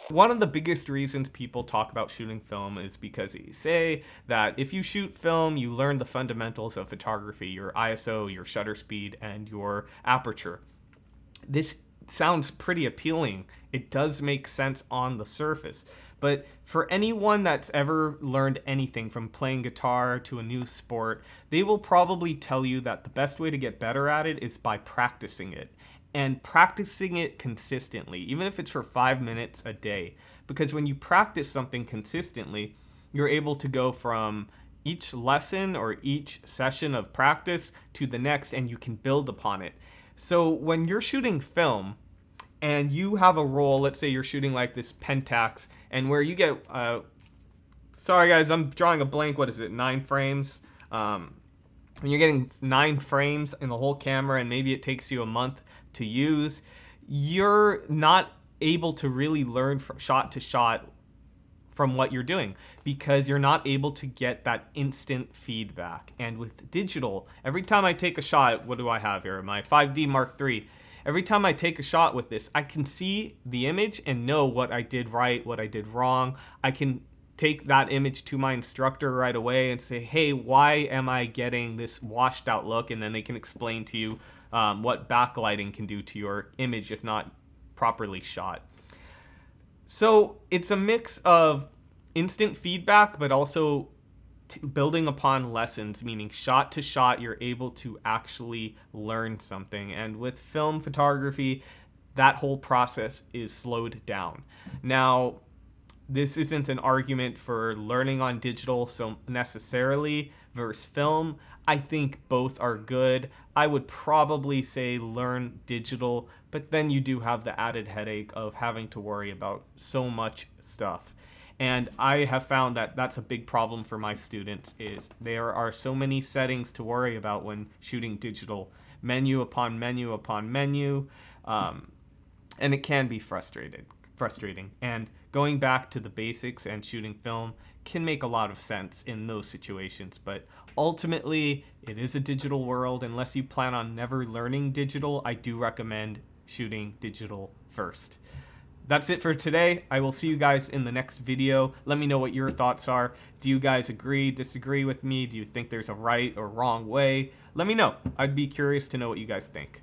One of the biggest reasons people talk about shooting film is because they say that if you shoot film, you learn the fundamentals of photography, your ISO, your shutter speed, and your aperture. This sounds pretty appealing. It does make sense on the surface. But for anyone that's ever learned anything from playing guitar to a new sport, they will probably tell you that the best way to get better at it is by practicing it. And practicing it consistently, even if it's for 5 minutes a day. Because when you practice something consistently, you're able to go from each lesson or each session of practice to the next, and you can build upon it. So when you're shooting film and you have a roll, let's say you're shooting like this Pentax, and where you get, sorry guys, I'm drawing a blank, what is it, 9 frames? When you're getting 9 frames in the whole camera and maybe it takes you a month to use, you're not able to really learn from shot to shot from what you're doing because you're not able to get that instant feedback. And with digital, every time I take a shot, what do I have here? My 5D Mark III. Every time I take a shot with this, I can see the image and know what I did right, what I did wrong. I can take that image to my instructor right away and say, hey, why am I getting this washed out look? And then they can explain to you what backlighting can do to your image if not properly shot. So it's a mix of instant feedback, but also building upon lessons, meaning shot to shot, you're able to actually learn something. And with film photography, that whole process is slowed down. Now, this isn't an argument for learning on digital so necessarily versus film. I think both are good. I would probably say learn digital, but then you do have the added headache of having to worry about so much stuff. And I have found that that's a big problem for my students is there are so many settings to worry about when shooting digital, menu upon menu upon menu, and it can be frustrating. And going back to the basics and shooting film can make a lot of sense in those situations. But ultimately, it is a digital world. Unless you plan on never learning digital, I do recommend shooting digital first. That's it for today. I will see you guys in the next video. Let me know what your thoughts are. Do you guys agree, disagree with me? Do you think there's a right or wrong way? Let me know. I'd be curious to know what you guys think.